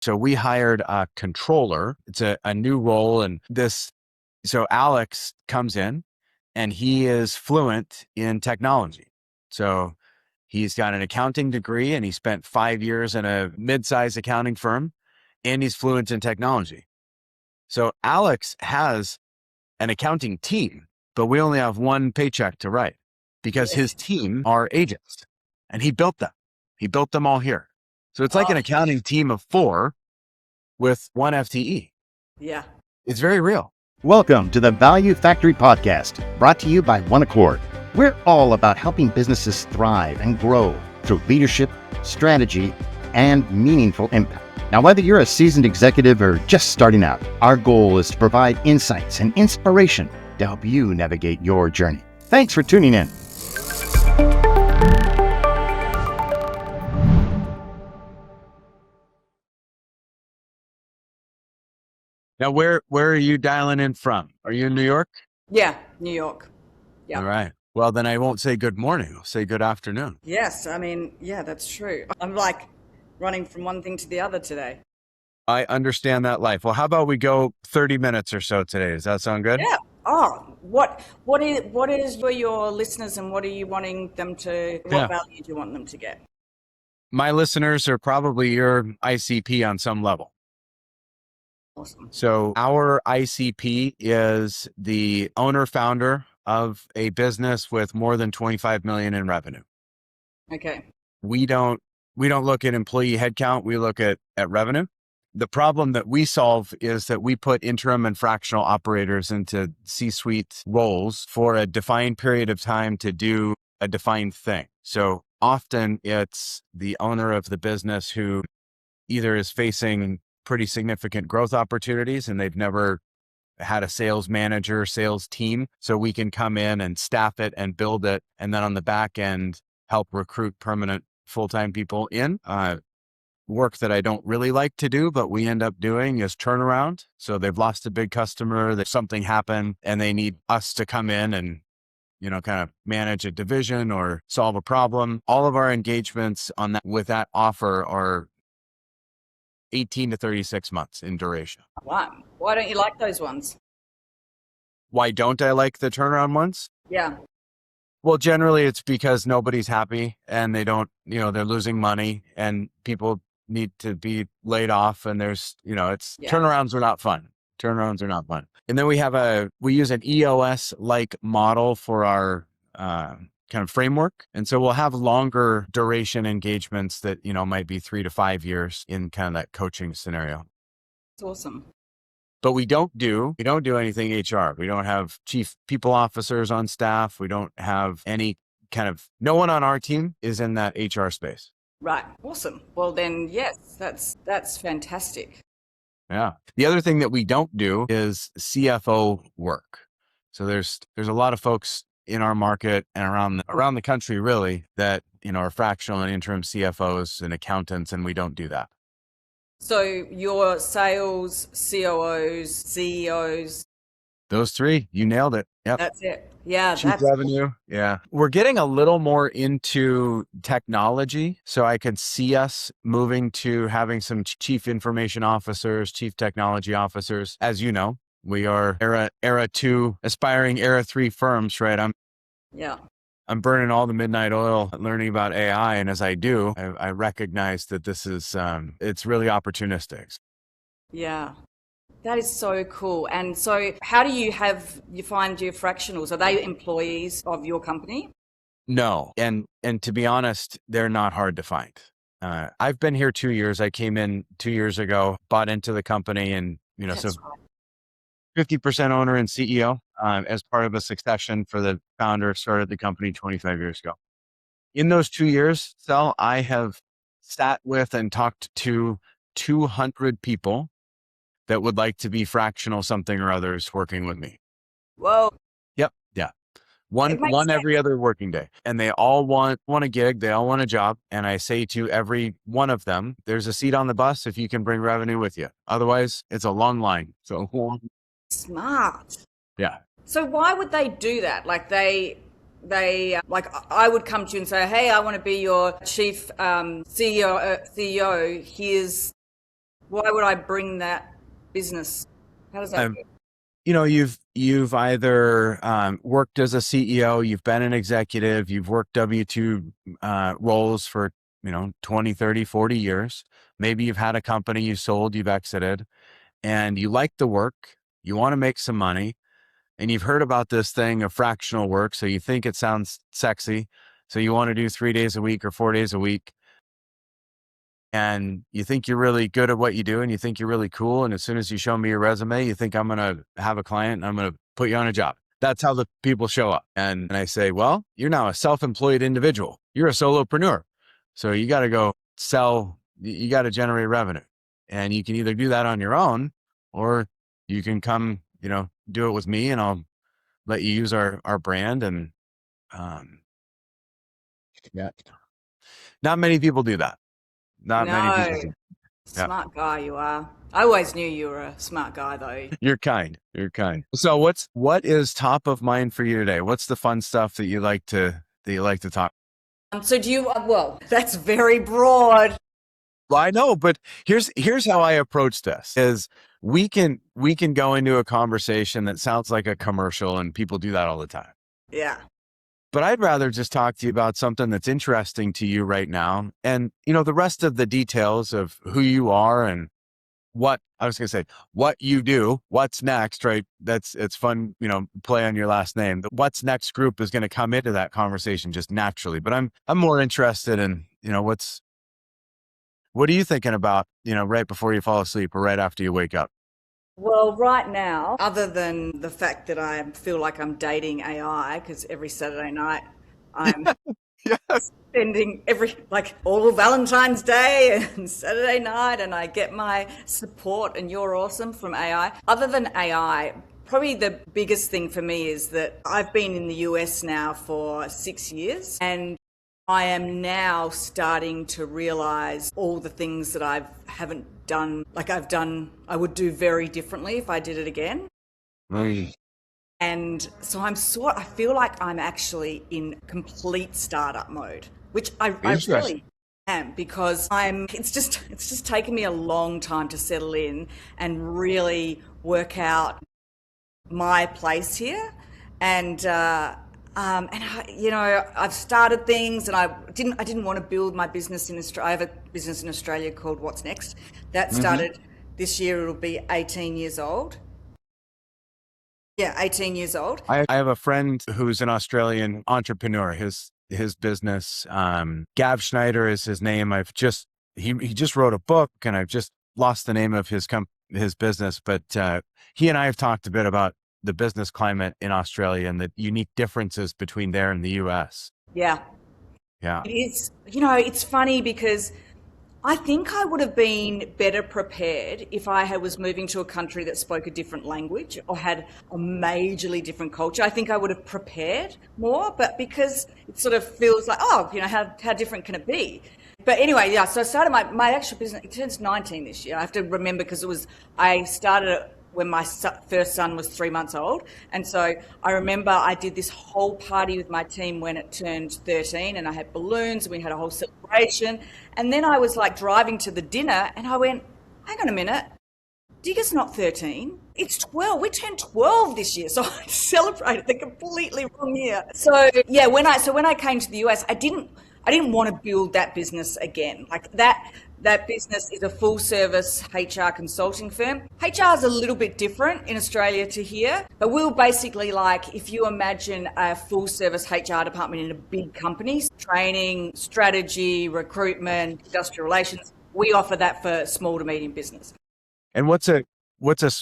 So we hired a controller. It's a new role. So Alex comes in and he is fluent in technology. So he's got an accounting degree and he spent 5 years in a mid-sized accounting firm, and he's fluent in technology. So Alex has an accounting team, but we only have one paycheck to write because his team are agents and he built them. He built them all here. So it's like an accounting team of 4 with 1 FTE. Yeah. It's very real. Welcome to the Value Factory Podcast, brought to you by OneAccord. We're all about helping businesses thrive and grow through leadership, strategy, and meaningful impact. Now, whether you're a seasoned executive or just starting out, our goal is to provide insights and inspiration to help you navigate your journey. Thanks for tuning in. Now, where are you dialing in from? Are you in New York? Yeah, New York. Yeah. All right. Well, then I won't say good morning. I'll say good afternoon. Yes, I mean, yeah, that's true. I'm like running from one thing to the other today. I understand that life. Well, how about we go 30 minutes or so today? Does that sound good? Yeah. Oh, what is for your listeners, and what are you wanting them to, what value do you want them to get? My listeners are probably your ICP on some level. Awesome. So our ICP is the owner founder of a business with more than 25 million in revenue. Okay. We don't look at employee headcount. We look at revenue. The problem that we solve is that we put interim and fractional operators into C-suite roles for a defined period of time to do a defined thing. So often it's the owner of the business who either is facing pretty significant growth opportunities and they've never had a sales manager, sales team. So we can come in and staff it and build it. And then on the back end, help recruit permanent full-time people in. Work that I don't really like to do, but we end up doing is turnaround. So they've lost a big customer, there's something happened and they need us to come in and, kind of manage a division or solve a problem. All of our engagements on that with that offer are 18 to 36 months in duration. Wow. Why don't you like those ones? Why don't I like the turnaround ones? Yeah. Well, generally it's because nobody's happy and they don't, they're losing money and people need to be laid off and turnarounds are not fun. Turnarounds are not fun. And then we use an EOS-like model for our kind of framework. And so we'll have longer duration engagements that, might be 3 to 5 years in kind of that coaching scenario. That's awesome. But we don't do anything HR. We don't have chief people officers on staff. We don't have no one on our team is in that HR space. Right. Awesome. Well then, yes, that's fantastic. Yeah. The other thing that we don't do is CFO work. So there's a lot of folks in our market and around the country really that, are fractional and interim CFOs and accountants, and we don't do that. So your sales, COOs, CEOs. Those 3, you nailed it. Yep. That's it. Yeah. Chief revenue. Yeah. We're getting a little more into technology. So I could see us moving to having some chief information officers, chief technology officers. As you know, we are era 2, aspiring era 3 firms, right? I'm burning all the midnight oil learning about AI. And as I do, I recognize that this is, it's really opportunistic. Yeah. That is so cool. And so how do you find your fractionals? Are they employees of your company? No. And to be honest, they're not hard to find. I've been here 2 years. I came in 2 years ago, bought into the company and, That's so 50% owner and CEO as part of a succession for the founder, started the company 25 years ago. In those 2 years, Sel, I have sat with and talked to 200 people that would like to be fractional something or others working with me. Whoa. Yep. Yeah. One every other working day. And they all want a gig. They all want a job. And I say to every one of them, there's a seat on the bus if you can bring revenue with you. Otherwise, it's a long line. So smart. Yeah. So why would they do that? Like they like I would come to you and say, hey, I want to be your chief CEO. Here's Why would I bring that business? How does that work? You've either worked as a CEO, you've been an executive, you've worked W-2 roles for 20, 30, 40 years. Maybe you've had a company you sold, you've exited, and you like the work, you want to make some money, and you've heard about this thing of fractional work, so you think it sounds sexy, so you want to do 3 days a week or 4 days a week, and you think you're really good at what you do, and you think you're really cool, and as soon as you show me your resume, you think I'm going to have a client and I'm going to put you on a job. That's how the people show up. And I say, well, you're now a self-employed individual. You're a solopreneur. So you got to go sell, you got to generate revenue. And you can either do that on your own, or you can come, do it with me, and I'll let you use our brand. And yeah, not many people do that. Not many people do. Smart guy you are. I always knew you were a smart guy, though. You're kind. So what is top of mind for you today? What's the fun stuff that you like to talk? So do you? Well, that's very broad. Well, I know, but here's how I approach this: is we can go into a conversation that sounds like a commercial, and people do that all the time. Yeah. But I'd rather just talk to you about something that's interesting to you right now. And, the rest of the details of who you are and what you do, what's next, right? It's fun, play on your last name. The what's next group is going to come into that conversation just naturally. But I'm more interested in, what are you thinking about, right before you fall asleep or right after you wake up? Well, right now, other than the fact that I feel like I'm dating AI, because every Saturday night I'm spending all of Valentine's Day and Saturday night, and I get my support and you're awesome from AI. Other than AI, probably the biggest thing for me is that I've been in the US now for 6 years, and I am now starting to realize all the things that I haven't done, I would do very differently if I did it again. Mm. And so I feel like I'm actually in complete startup mode, which I really am, because it's just taken me a long time to settle in and really work out my place here. And I've started things, and I didn't want to build my business in Australia. I have a business in Australia called What's Next. That started this year. It'll be 18 years old. Yeah, 18 years old. I have a friend who's an Australian entrepreneur. His business, Gav Schneider is his name. He just wrote a book, and I've just lost the name of his business, but he and I have talked a bit about the business climate in Australia and the unique differences between there and the US. Yeah. Yeah. It is, it's funny because I think I would have been better prepared if I was moving to a country that spoke a different language or had a majorly different culture. I think I would have prepared more, but because it sort of feels like, how different can it be? But anyway, yeah, so I started my actual business. It turns 19 this year. I have to remember, because I started it when my first son was 3 months old. And so I remember I did this whole party with my team when it turned 13, and I had balloons and we had a whole celebration. And then I was driving to the dinner, and I went, hang on a minute, Digger's not 13, it's 12. We turned 12 this year. So I celebrated the completely wrong year. So yeah, when I came to the US, I didn't want to build that business again. That business is a full service HR consulting firm. HR is a little bit different in Australia to here, but we'll basically, if you imagine a full service HR department in a big company, training, strategy, recruitment, industrial relations, we offer that for small to medium business. And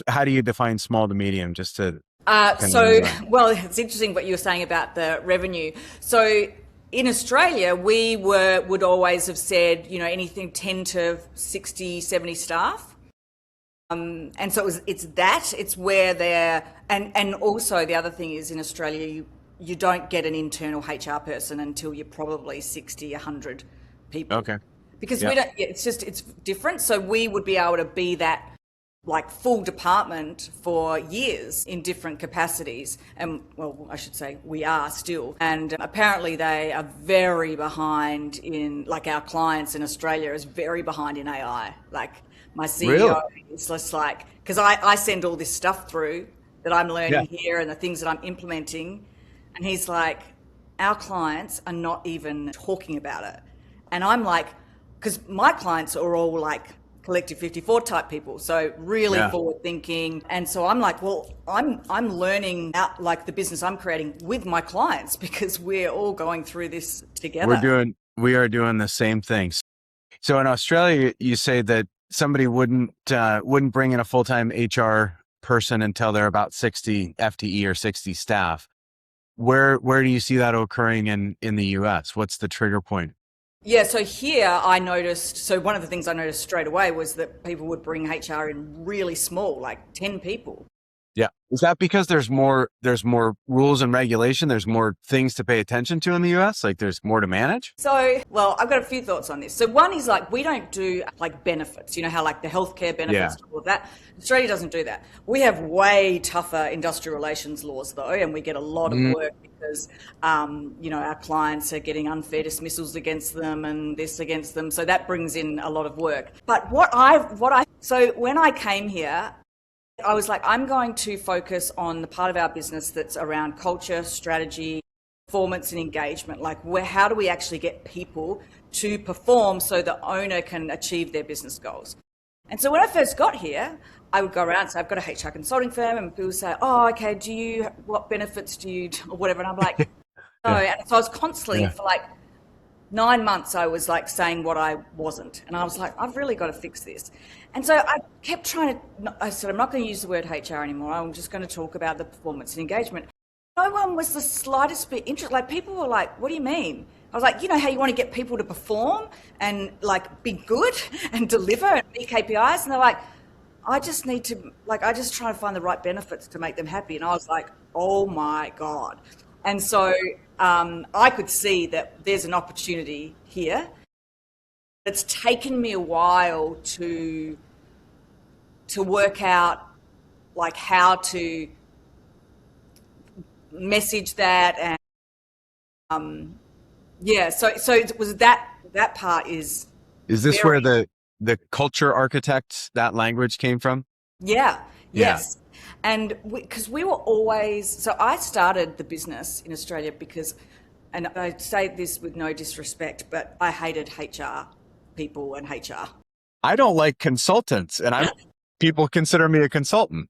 how do you define small to medium, just to? Well, it's interesting what you were saying about the revenue. So in Australia, we would always have said, anything 10 to 60, 70 staff. And so it's where they're, and also the other thing is, in Australia, you don't get an internal HR person until you're probably 60, 100 people. Okay. Because it's different. So we would be able to be that full department for years in different capacities. And well, I should say we are still. And apparently they are very behind in, our clients in Australia is very behind in AI. My Really? CEO is just like, because I send all this stuff through that I'm learning here and the things that I'm implementing. And he's like, our clients are not even talking about it. And I'm like, because my clients are all like Collective 54 type people, so really Yeah. forward thinking. And so I'm like, well, I'm learning out like the business I'm creating with my clients because we're all going through this together. We are doing the same things. So in Australia, you say that somebody wouldn't bring in a full-time HR person until they're about 60 FTE or 60 staff. Where do you see that occurring in the US? What's the trigger point? Yeah, so here I noticed, so one of the things I noticed straight away was that people would bring HR in really small, like 10 people. Yeah. Is that because there's more rules and regulation? There's more things to pay attention to in the US? Like there's more to manage? So, well, I've got a few thoughts on this. So one is like, we don't do like benefits, you know, how like the healthcare benefits, all of that. Australia doesn't do that. We have way tougher industrial relations laws though, and we get a lot of work because, you know, our clients are getting unfair dismissals against them and this against them. So that brings in a lot of work. But so when I came here, I was like, I'm going to focus on the part of our business that's around culture, strategy, performance and engagement. Like how do we actually get people to perform so the owner can achieve their business goals? And so when I first got here, I would go around and say, I've got a HR consulting firm, and people say, oh, okay, what benefits do you, or whatever. And I'm like, no. And so I was constantly for like 9 months, I was like saying what I wasn't. And I was like, I've really got to fix this. And so I kept I said, I'm not going to use the word HR anymore. I'm just going to talk about the performance and engagement. No one was the slightest bit interested. Like people were like, what do you mean? I was like, you know how you want to get people to perform and like be good and deliver and meet KPIs? And they're like, I just try to find the right benefits to make them happy. And I was like, oh my God. And so I could see that there's an opportunity here. It's taken me a while to work out like how to message that, and so it was that part is this where the culture architect, that language came from? Yes. And because we were always, so I started the business in Australia because, and I say this with no disrespect, but I hated HR people and HR. I don't like consultants, and people consider me a consultant.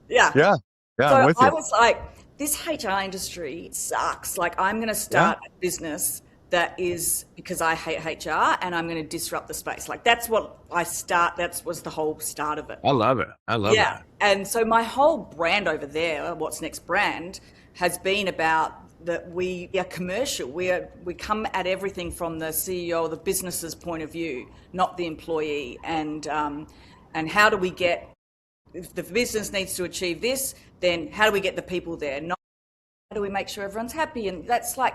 Yeah. So I'm with you. I was like, this HR industry sucks. Like I'm going to start a business that is because I hate HR and I'm going to disrupt the space. Like that was the whole start of it. I love it. I love that. And so my whole brand over there, What's Next brand, has been about that we are commercial. We come at everything from the CEO, the business's point of view, not the employee. And how do we get, if the business needs to achieve this, then how do we get the people there? Not how do we make sure everyone's happy? And that's like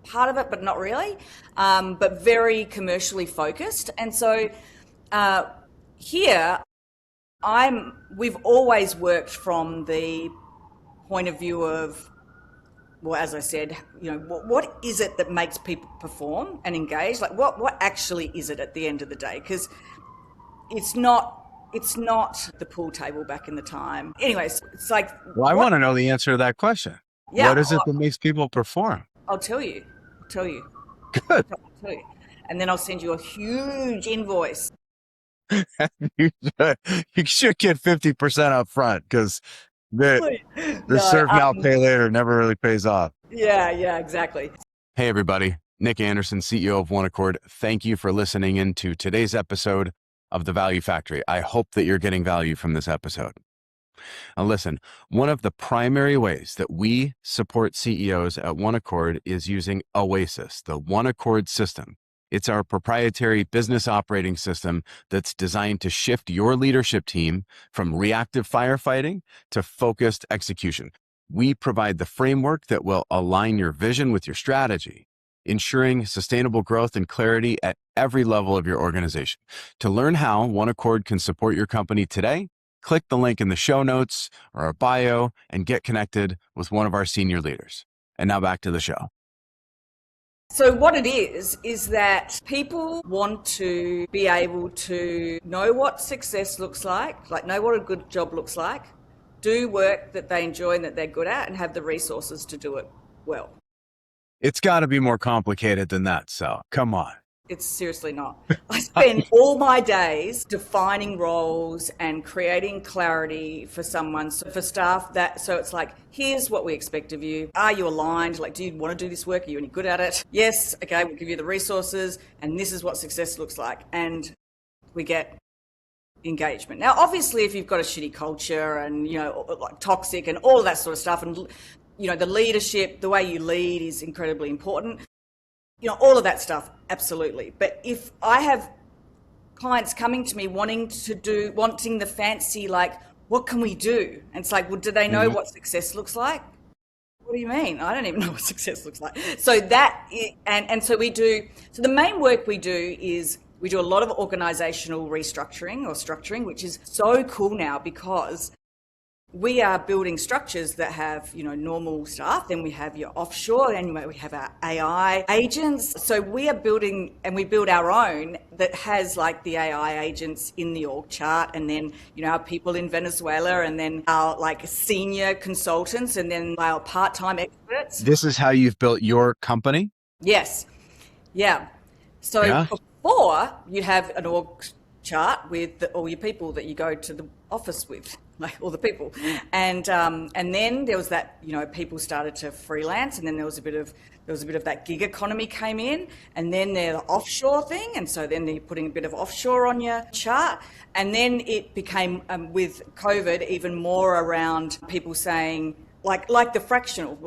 part of it, but not really, but very commercially focused. And so here, we've always worked from the point of view of, well, as I said, you know, what is it that makes people perform and engage? Like what actually is it at the end of the day? Because it's not the pool table back in the time. Anyways, it's like, well, I want to know the answer to that question. Yeah, what is it that makes people perform? I'll tell you. Good. I'll tell you. And then I'll send you a huge invoice. You should get 50% up front because the serve now, pay later never really pays off. Yeah, exactly. Hey, everybody. Nick Anderson, CEO of OneAccord. Thank you for listening in to today's episode of The Value Factory. I hope that you're getting value from this episode. Now listen, one of the primary ways that we support CEOs at OneAccord is using Oasis, the OneAccord system. It's our proprietary business operating system that's designed to shift your leadership team from reactive firefighting to focused execution. We provide the framework that will align your vision with your strategy, ensuring sustainable growth and clarity at every level of your organization. To learn how OneAccord can support your company today, click the link in the show notes or our bio and get connected with one of our senior leaders. And now back to the show. So what it is that people want to be able to know what success looks like know what a good job looks like, do work that they enjoy and that they're good at, and have the resources to do it well. It's got to be more complicated than that, Sel. Come on. It's seriously not. I spend all my days defining roles and creating clarity for someone, so for staff, so it's like, here's what we expect of you. Are you aligned? Like, do you want to do this work? Are you any good at it? Yes. Okay, we'll give you the resources, and this is what success looks like. And we get engagement. Now, obviously, if you've got a shitty culture and, like toxic and all of that sort of stuff, and, the leadership, the way you lead is incredibly important. All of that stuff, absolutely. But if I have clients coming to me wanting the fancy, like, what can we do? And it's like, well, do they know what success looks like? What do you mean? I don't even know what success looks like. So so we do, so the main work we do is we do a lot of organizational restructuring or structuring, which is so cool now because we are building structures that have, normal staff, then we have your offshore, and we have our AI agents. So we are building, and we build our own that has like the AI agents in the org chart, and then, our people in Venezuela, and then our like senior consultants, and then our part-time experts. This is how you've built your company? Yes. Yeah. So before, you'd have an org chart with all your people that you go to the office with, like all the people, and then there was that, people started to freelance, and then there was a bit of that gig economy came in, and then the offshore thing, and so then they're putting a bit of offshore on your chart, and then it became with COVID even more around people saying like the fractional,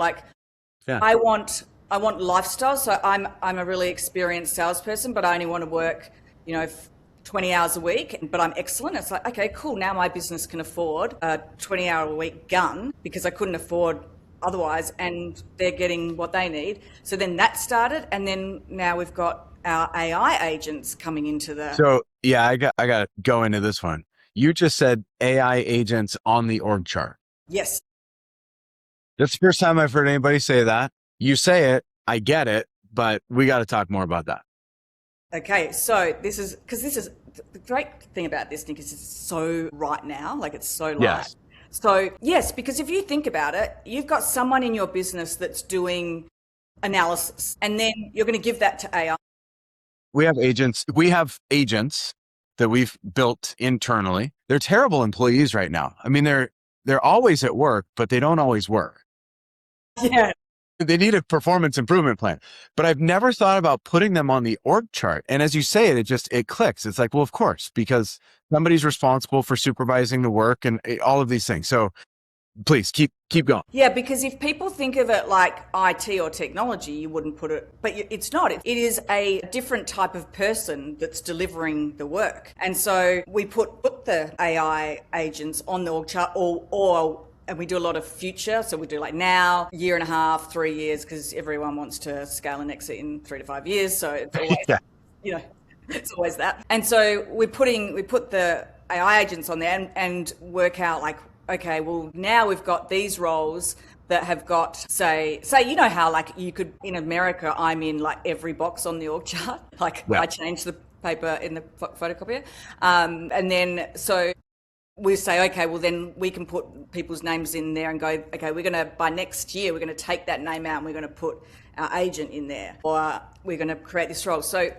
I want lifestyle, so I'm a really experienced salesperson, but I only want to work 20 hours a week, but I'm excellent. It's like, okay, cool. Now my business can afford a 20-hour-a-week gun because I couldn't afford otherwise, and they're getting what they need. So then that started, and then now we've got our AI agents coming into the... So yeah, I got to go into this one. You just said AI agents on the org chart. Yes. That's the first time I've heard anybody say that. You say it, I get it, but we got to talk more about that. Okay, so this is the great thing about this, Nick, is it's so right now, like it's so live. Yes. So yes, because if you think about it, you've got someone in your business that's doing analysis, and then you're going to give that to AI. We have agents that we've built internally. They're terrible employees right now. I mean, they're always at work, but they don't always work. Yeah. They need a performance improvement plan, but I've never thought about putting them on the org chart. And as you say it, it clicks. It's like, well, of course, because somebody's responsible for supervising the work and all of these things. So please keep going. Yeah, because if people think of it like IT or technology, you wouldn't put it, but it's not. It is a different type of person that's delivering the work. And so we put the AI agents on the org chart and we do a lot of future. So we do like now, year and a half, 3 years, because everyone wants to scale and exit in 3 to 5 years. So it's always, it's always that. And so we put the AI agents on there and work out like, okay, well, now we've got these roles that have got, say, how like you could, in America, I'm in like every box on the org chart. Like I change the paper in the photocopier. And then, so we say, okay, well then we can put people's names in there and go, okay, by next year, we're going to take that name out and we're going to put our agent in there, or we're going to create this role. So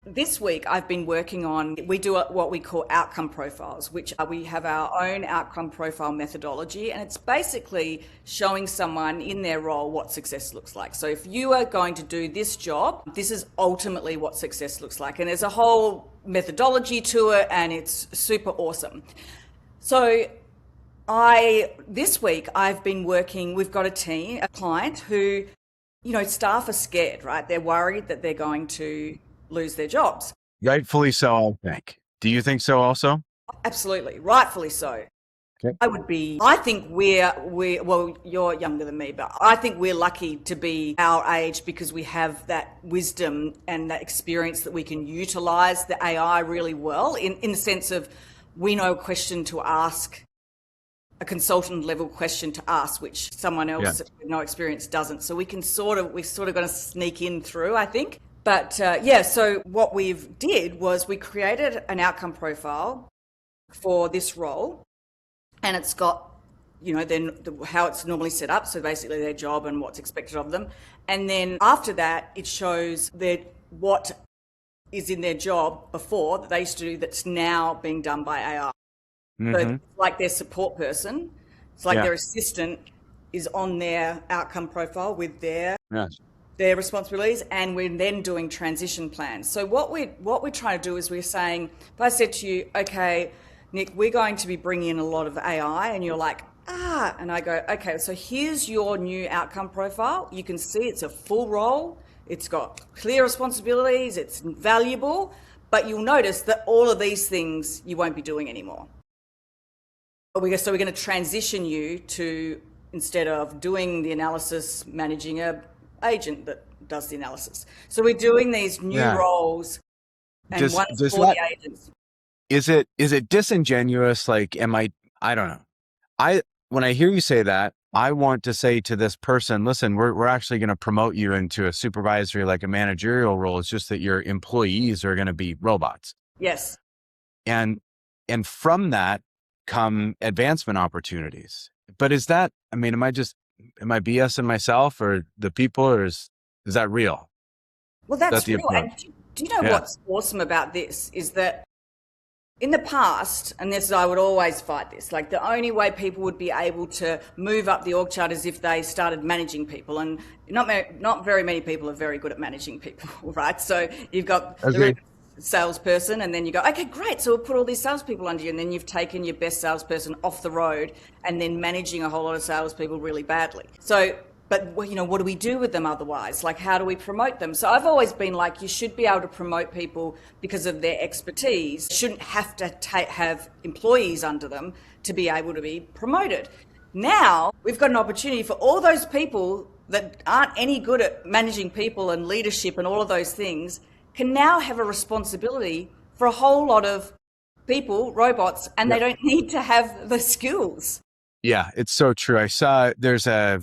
this week I've been working on, we do what we call outcome profiles, which we have our own outcome profile methodology. And it's basically showing someone in their role what success looks like. So if you are going to do this job, this is ultimately what success looks like. And there's a whole methodology to it, and it's super awesome. So this week I've been working, we've got a client who, staff are scared, right? They're worried that they're going to lose their jobs. Rightfully so, I think. Do you think so also? Absolutely. Rightfully so. Okay. I think well, you're younger than me, but I think we're lucky to be our age because we have that wisdom and that experience that we can utilize the AI really well in the sense of, we know a question to ask a consultant level question to ask, which someone else with no experience doesn't. So we've sort of got to sneak in through, I think. But so what we've did was we created an outcome profile for this role, and it's got, then how it's normally set up. So basically their job and what's expected of them. And then after that, it shows what is in their job before that they used to do that's now being done by AI. So it's like their support person, it's like their assistant is on their outcome profile with their responsibilities, and we're then doing transition plans. So what we're trying to do is we're saying, if I said to you, okay, Nick, we're going to be bringing in a lot of AI, and you're like, and I go, okay, so here's your new outcome profile. You can see it's a full role. It's got clear responsibilities. It's valuable, but you'll notice that all of these things you won't be doing anymore. So we're going to transition you to, instead of doing the analysis, managing a agent that does the analysis. So we're doing these new roles, and one's for the agents. Is it disingenuous? Like, I don't know. When I hear you say that, I want to say to this person, listen, we're actually going to promote you into a supervisory, like a managerial role. It's just that your employees are going to be robots. Yes. And from that come advancement opportunities. But is that, am I BSing myself or the people, or is that real? Well, that's real. And do you know what's awesome about this is that in the past, and I would always fight this, like the only way people would be able to move up the org chart is if they started managing people, and not very many people are very good at managing people, right? So you've got the salesperson, and then you go, okay, great, so we'll put all these salespeople under you, and then you've taken your best salesperson off the road and then managing a whole lot of salespeople really badly. So, but what do we do with them otherwise? Like, how do we promote them? So I've always been like, you should be able to promote people because of their expertise. You shouldn't have to have employees under them to be able to be promoted. Now we've got an opportunity for all those people that aren't any good at managing people and leadership and all of those things can now have a responsibility for a whole lot of people, robots, and they don't need to have the skills. Yeah, it's so true. I saw there's a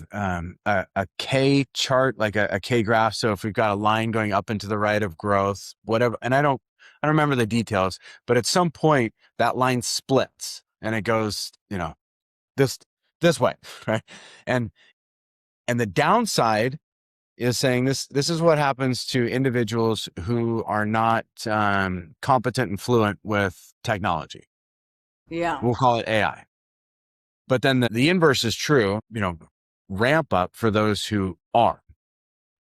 K chart, like a K graph. So if we've got a line going up and to the right of growth, whatever, and I don't remember the details, but at some point that line splits and it goes, this way, right? And the downside is saying this is what happens to individuals who are not competent and fluent with technology. Yeah. We'll call it AI. But then the inverse is true, ramp up for those who are.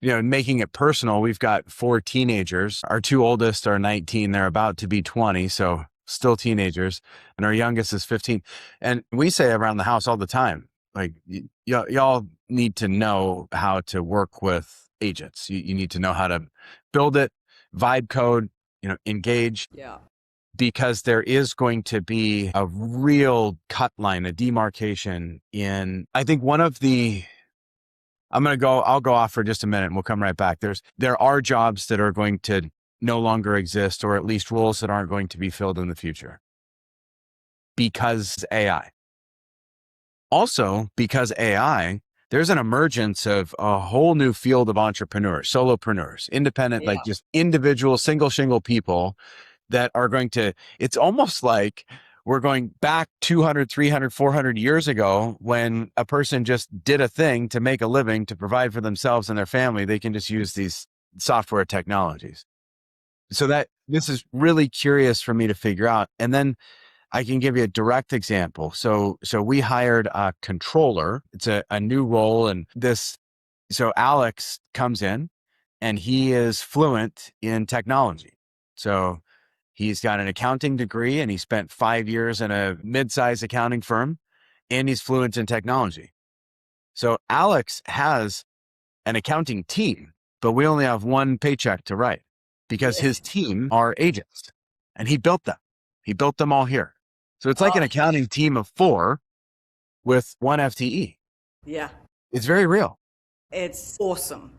Making it personal, we've got 4 teenagers. Our 2 oldest are 19. They're about to be 20, so still teenagers. And our youngest is 15. And we say around the house all the time, like, y'all need to know how to work with agents. You need to know how to build it, vibe code, engage. Yeah. Because there is going to be a real cut line, a demarcation in, I think I'll go off for just a minute and we'll come right back. There are jobs that are going to no longer exist, or at least roles that aren't going to be filled in the future because AI. Also, because AI, there's an emergence of a whole new field of entrepreneurs, solopreneurs, independent, like just individual single shingle people that are it's almost like we're going back 200, 300, 400 years ago when a person just did a thing to make a living, to provide for themselves and their family. They can just use these software technologies. So this is really curious for me to figure out. And then I can give you a direct example. So we hired a controller. It's a new role. And so Alex comes in and he is fluent in technology. So he's got an accounting degree and he spent 5 years in a mid-sized accounting firm, and he's fluent in technology. So Alex has an accounting team, but we only have one paycheck to write because his team are agents and he built them. He built them all here. So it's like an accounting team of 4 with 1 FTE. Yeah. It's very real. It's awesome.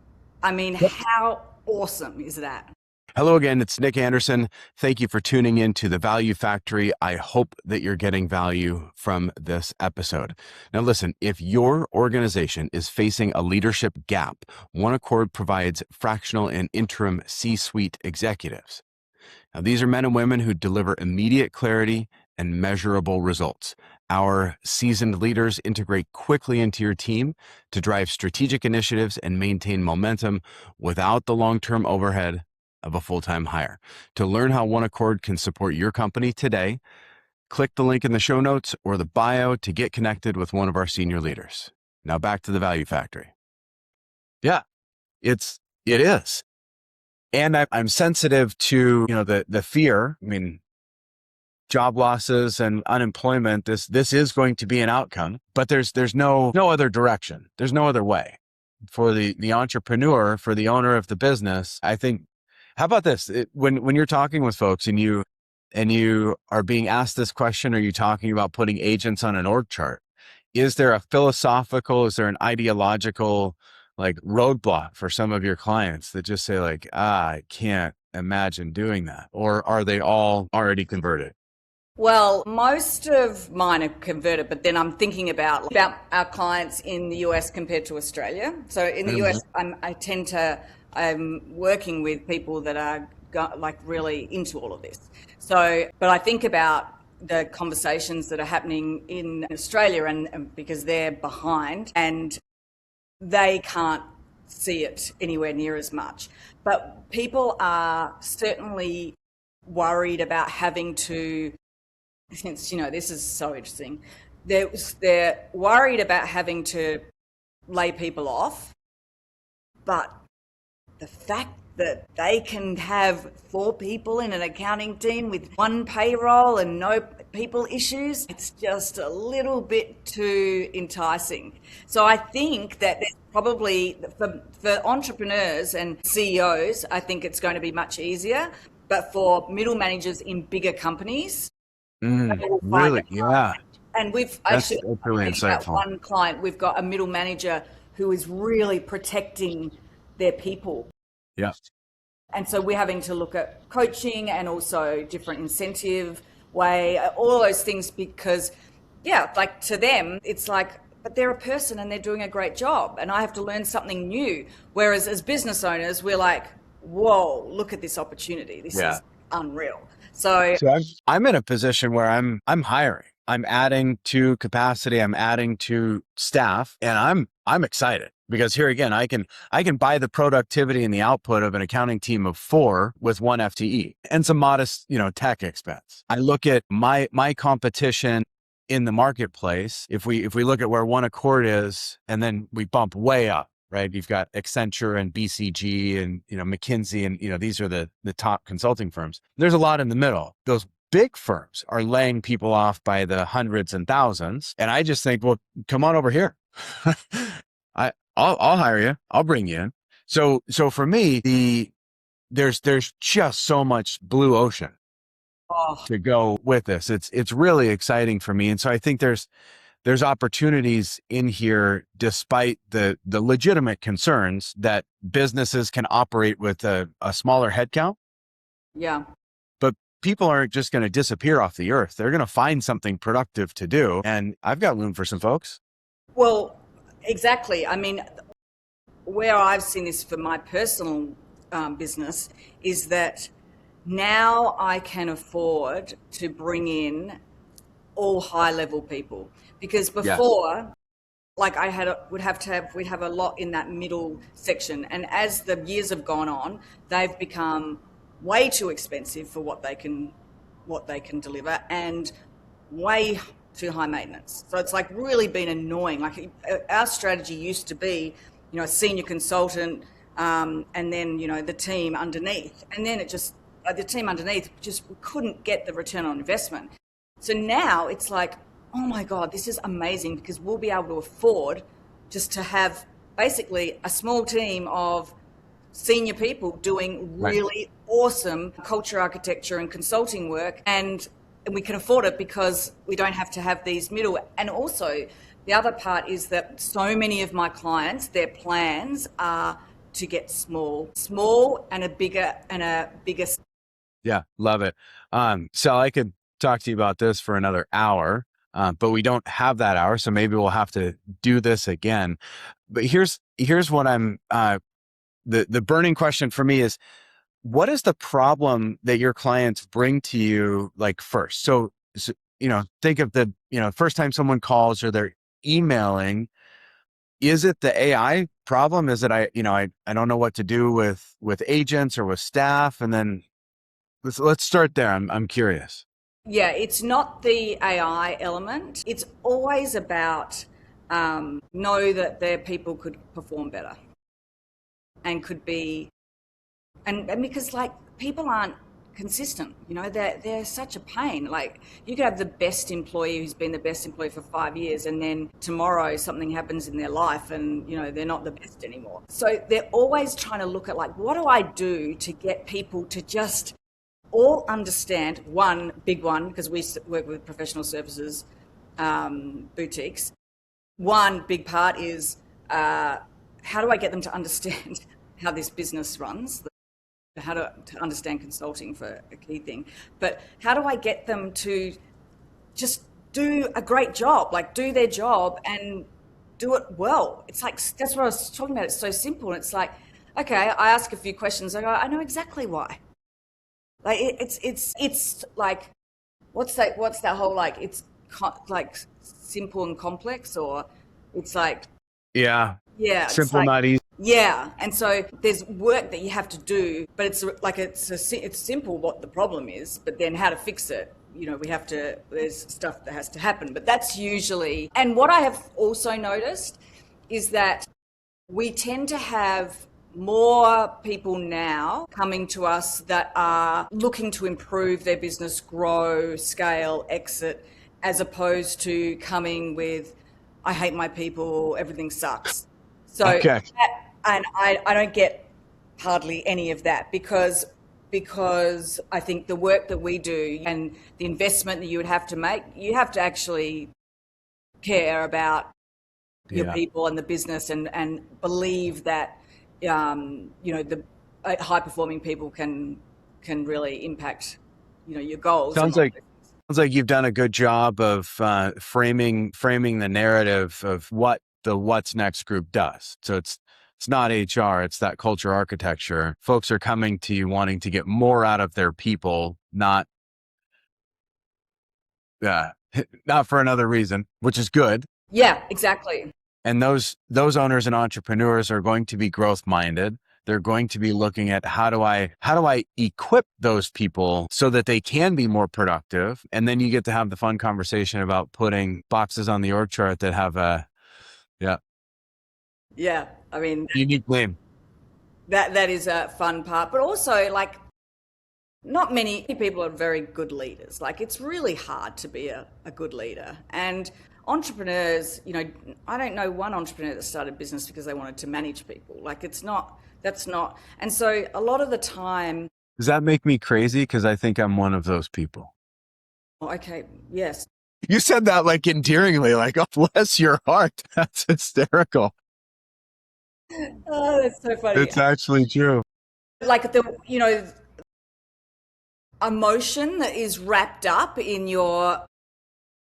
I mean, how awesome is that? Hello again, it's Nick Anderson. Thank you for tuning in to The Value Factory. I hope that you're getting value from this episode. Now listen, if your organization is facing a leadership gap, OneAccord provides fractional and interim C-Suite executives. Now these are men and women who deliver immediate clarity and measurable results. Our seasoned leaders integrate quickly into your team to drive strategic initiatives and maintain momentum without the long-term overhead of a full-time hire. To learn how OneAccord can support your company today, click the link in the show notes or the bio to get connected with one of our senior leaders. Now back to the Value Factory. Yeah, it is. And I'm sensitive to, the fear. I mean, job losses and unemployment, this is going to be an outcome, but there's no other direction. There's no other way. For the entrepreneur, for the owner of the business, I think, how about this? When you're talking with folks and you are being asked this question, are you talking about putting agents on an org chart? Is there a philosophical, is there an ideological roadblock for some of your clients that just say I can't imagine doing that? Or are they all already converted? Well, most of mine are converted, but then I'm thinking about our clients in the US compared to Australia. So in the US, I'm working with people that are really into all of this. So, but I think about the conversations that are happening in Australia and because they're behind and they can't see it anywhere near as much. But people are certainly worried about having to, since, this is so interesting, they're worried about having to lay people off, but the fact that they can have 4 people in an accounting team with 1 payroll and no people issues, it's just a little bit too enticing. So I think that there's probably, for entrepreneurs and CEOs, I think it's going to be much easier. But for middle managers in bigger companies, really? Yeah. And we've That's actually really insightful. One client, we've got a middle manager who is really protecting their people. Yeah. And so we're having to look at coaching and also different incentive way, all those things, because to them, it's but they're a person and they're doing a great job and I have to learn something new. Whereas as business owners, we're like, whoa, look at this opportunity. This is unreal. So I'm in a position where I'm hiring. I'm adding to capacity. I'm adding to staff, and I'm excited because here again, I can buy the productivity and the output of an accounting team of 4 with 1 FTE and some modest, tech expense. I look at my competition in the marketplace. If we look at where OneAccord is, and then we bump way up, right? You've got Accenture and BCG and, McKinsey and, these are the top consulting firms. There's a lot in the middle. Those big firms are laying people off by the hundreds and thousands. And I just think, well, come on over here. I'll hire you. I'll bring you in. So for me, there's just so much blue ocean to go with this. It's really exciting for me. And so I think there's opportunities in here, despite the legitimate concerns that businesses can operate with a smaller headcount. Yeah. But people aren't just going to disappear off the earth. They're going to find something productive to do. And I've got room for some folks. Well, exactly. I mean, where I've seen this for my personal business is that now I can afford to bring in all high level people, because before we'd have a lot in that middle section, and as the years have gone on, they've become way too expensive for what they can deliver and way too high maintenance. So it's really been annoying. Our strategy used to be, a senior consultant, and then the team underneath, and then the team underneath just couldn't get the return on investment. So now it's oh my God, this is amazing, because we'll be able to afford just to have basically a small team of senior people doing really awesome culture architecture and consulting work. And we can afford it because we don't have to have these middle. And also the other part is that so many of my clients, their plans are to get small and a bigger. Yeah, love it. So I could talk to you about this for another hour, but we don't have that hour, so maybe we'll have to do this again. But here's what I'm the burning question for me is, what is the problem that your clients bring to you like first? So think of the first time someone calls or they're emailing. Is it the AI problem? Is it I don't know what to do with agents or with staff? And then let's start there. I'm curious. Yeah, it's not the AI element. It's always about know that their people could perform better and could be, and because like people aren't consistent, they're such a pain. Like you could have the best employee who's been the best employee for 5 years, and then tomorrow something happens in their life and they're not the best anymore. So they're always trying to look at like, what do I do to get people to just all understand one big one, because we work with professional services boutiques. One big part is how do I get them to understand how this business runs, how to understand consulting for a key thing, but how do I get them to just do a great job, like do their job and do it well. It's like, that's what I was talking about. It's so simple. And it's like, okay, I ask a few questions. I go, I know exactly why. Like it's like, what's that whole, like, it's like simple and complex, or it's like, yeah, simple, like, not easy. Yeah. And so there's work that you have to do, but it's like, it's simple what the problem is, but then how to fix it, there's stuff that has to happen. But that's usually, and what I have also noticed is that we tend to have more people now coming to us that are looking to improve their business, grow, scale, exit, as opposed to coming with, I hate my people, everything sucks. So, okay. And I don't get hardly any of that because I think the work that we do and the investment that you would have to make, you have to actually care about your people and the business and believe that the high performing people can really impact your goals. Sounds like you've done a good job of framing the narrative of what the What's Next group does. So it's not HR, it's that culture architecture. Folks are coming to you wanting to get more out of their people, not for another reason, which is good. Yeah, exactly. And those owners and entrepreneurs are going to be growth minded. They're going to be looking at how do I equip those people so that they can be more productive. And then you get to have the fun conversation about putting boxes on the org chart that have Yeah, I mean, unique name. That is a fun part, but also like not many people are very good leaders. Like it's really hard to be a good leader. And entrepreneurs, I don't know one entrepreneur that started business because they wanted to manage people. Like that's not. And so a lot of the time. Does that make me crazy? Because I think I'm one of those people. Okay. Yes. You said that like endearingly, like, oh, bless your heart. That's hysterical. Oh, that's so funny. It's actually true. Like the emotion that is wrapped up in your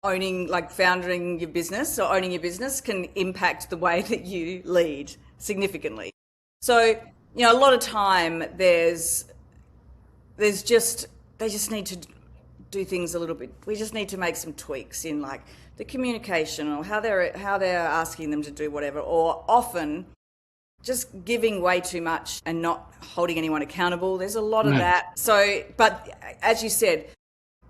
founding your business or owning your business can impact the way that you lead significantly. So, a lot of time they just need to do things a little bit. We just need to make some tweaks in like the communication or how they're asking them to do whatever, or often just giving way too much and not holding anyone accountable. There's a lot of that. So, but as you said,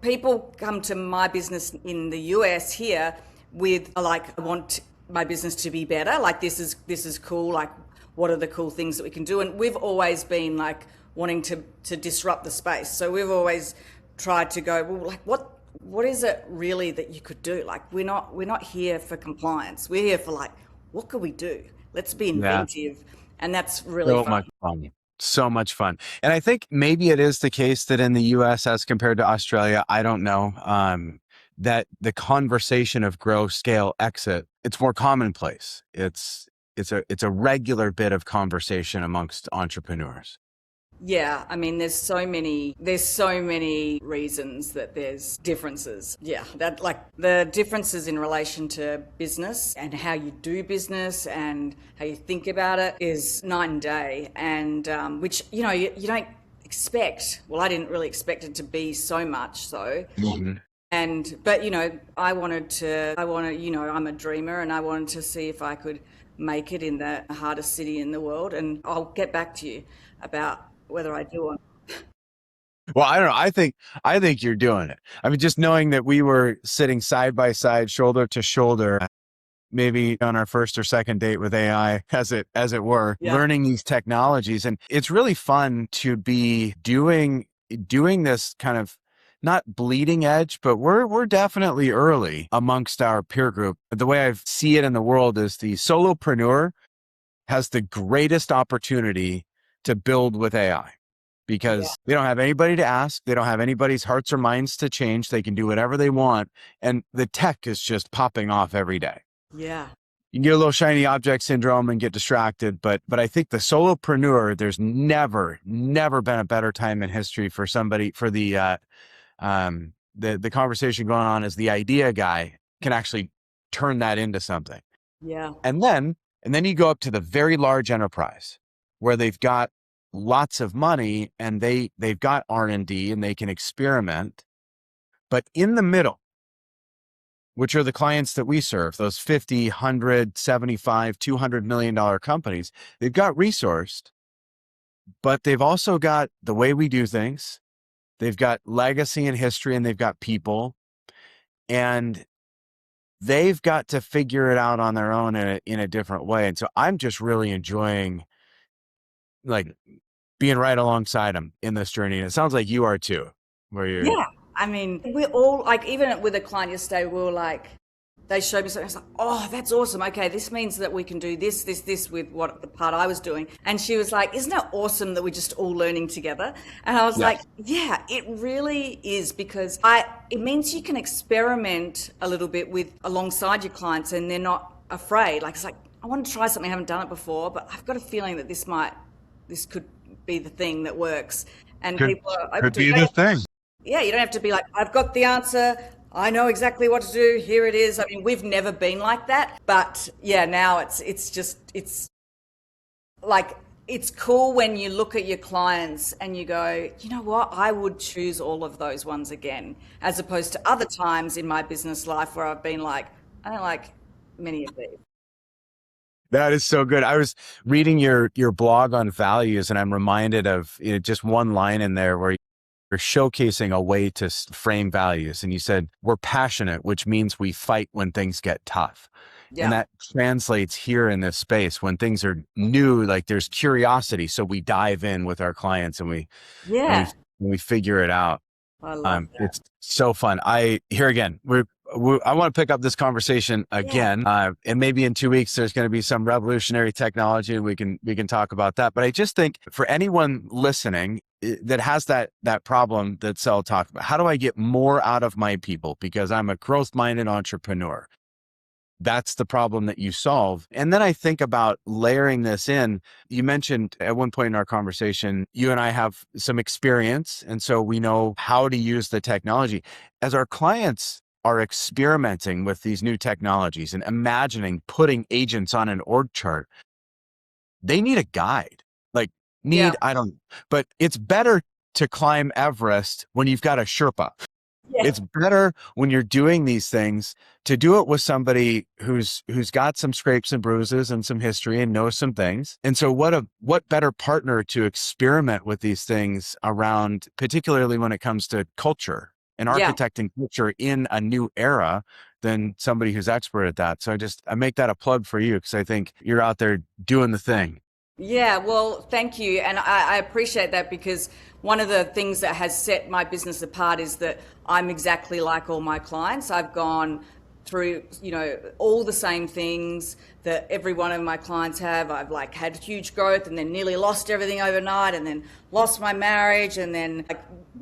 people come to my business in the US here with like, I want my business to be better. Like this is cool. Like what are the cool things that we can do? And we've always been like wanting to disrupt the space. So we've always tried to go, well, like what is it really that you could do? Like we're not here for compliance. We're here for like, what could we do? Let's be inventive. And that's really fun. So much fun. And I think maybe it is the case that in the US as compared to Australia, I don't know, that the conversation of grow, scale, exit, it's more commonplace. It's it's a regular bit of conversation amongst entrepreneurs. Yeah, I mean, there's so many reasons that there's differences. Yeah, that like the differences in relation to business and how you do business and how you think about it is night and day. And which, you know, you don't expect. Well, I didn't really expect it to be so much so. Mm-hmm. But you know, you know, I'm a dreamer and I wanted to see if I could make it in the hardest city in the world. And I'll get back to you about whether I do or not. Well, I don't know. I think you're doing it. I mean, just knowing that we were sitting side by side, shoulder to shoulder, maybe on our first or second date with AI, as it were, learning these technologies. And it's really fun to be doing this kind of not bleeding edge, but we're definitely early amongst our peer group. The way I see it in the world is the solopreneur has the greatest opportunity to build with AI because they don't have anybody to ask. They don't have anybody's hearts or minds to change. They can do whatever they want. And the tech is just popping off every day. Yeah. You can get a little shiny object syndrome and get distracted. But I think the solopreneur, there's never been a better time in history for somebody, for the conversation going on as the idea guy can actually turn that into something. Yeah. And then you go up to the very large enterprise where they've got lots of money and they've got R&D and they can experiment. But in the middle, which are the clients that we serve, those 50, 100, 75, $200 million companies, they've got resourced, but they've also got the way we do things. They've got legacy and history and they've got people, and they've got to figure it out on their own in a different way. And so I'm just really enjoying like being right alongside them in this journey. And it sounds like you are too, where you're. Yeah. I mean, we're all like, even with a client yesterday, we were like, they showed me something. I was like, oh, that's awesome. Okay, this means that we can do this with what the part I was doing. And she was like, isn't it awesome that we're just all learning together? And I was like, yeah, it really is, because it means you can experiment a little bit alongside your clients and they're not afraid. Like, it's like, I want to try something, I haven't done it before, but I've got a feeling that this could be the thing that works. And people are open to it. Could be the thing. Yeah, you don't have to be like, I've got the answer, I know exactly what to do, here it is. I mean, we've never been like that. But yeah, now it's like, it's cool when you look at your clients and you go, you know what, I would choose all of those ones again, as opposed to other times in my business life where I've been like, I don't like many of these. That is so good. I was reading your blog on values and I'm reminded of just one line in there where you're showcasing a way to frame values. And you said, we're passionate, which means we fight when things get tough. Yeah. And that translates here in this space when things are new, like there's curiosity. So we dive in with our clients and we figure it out. I love that. It's so fun. I want to pick up this conversation again, and maybe in 2 weeks there's going to be some revolutionary technology, and we can talk about that. But I just think for anyone listening that has that problem that Sel talked about, how do I get more out of my people? Because I'm a growth-minded entrepreneur. That's the problem that you solve. And then I think about layering this in. You mentioned at one point in our conversation, you and I have some experience, and so we know how to use the technology. As our clients are experimenting with these new technologies and imagining putting agents on an org chart, they need a guide. But it's better to climb Everest when you've got a Sherpa. Yeah. It's better when you're doing these things to do it with somebody who's got some scrapes and bruises and some history and knows some things. And so what better partner to experiment with these things around, particularly when it comes to culture and architecting culture in a new era, than somebody who's expert at that. So I make that a plug for you, because I think you're out there doing the thing. Yeah, well, thank you. And I appreciate that, because one of the things that has set my business apart is that I'm exactly like all my clients. I've gone through, all the same things that every one of my clients have. I've had huge growth and then nearly lost everything overnight, and then lost my marriage, and then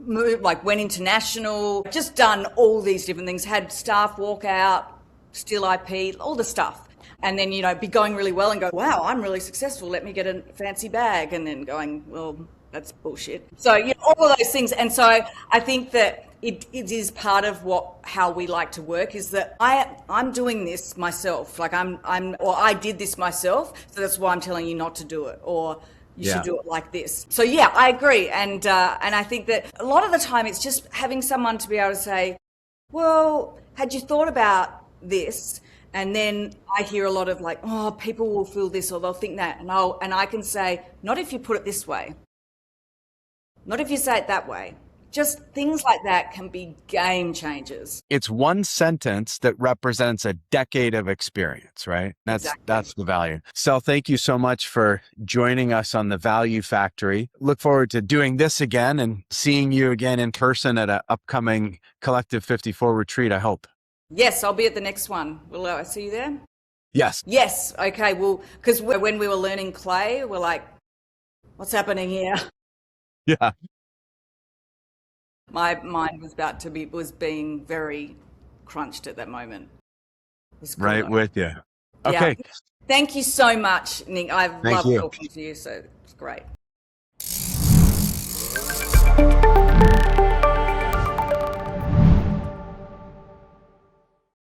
went international, just done all these different things, had staff walk out, steal IP, all the stuff. and then, be going really well and go, wow, I'm really successful. Let me get a fancy bag. And then going, well, that's bullshit. So, all of those things. And so I think that it is part of how we like to work, is that I'm doing this myself. Like I did this myself. So that's why I'm telling you not to do it, or you should do it like this. So yeah, I agree. And I think that a lot of the time it's just having someone to be able to say, well, had you thought about this? And then I hear a lot of like, oh, people will feel this or they'll think that. And I can say, not if you put it this way. Not if you say it that way. Just things like that can be game changers. It's one sentence that represents a decade of experience, right? That's the value. Sel, thank you so much for joining us on the Value Factory. Look forward to doing this again and seeing you again in person at an upcoming Collective 54 retreat, I hope. Yes, I'll be at the next one. Will I see you there? Yes. Yes. Okay. Well, because when we were learning clay, we're like, what's happening here? Yeah. My mind was being very crunched at that moment. Cool, right though. with you. Okay. Yeah. Thank you so much, Nick. I've loved talking to you, so it's great.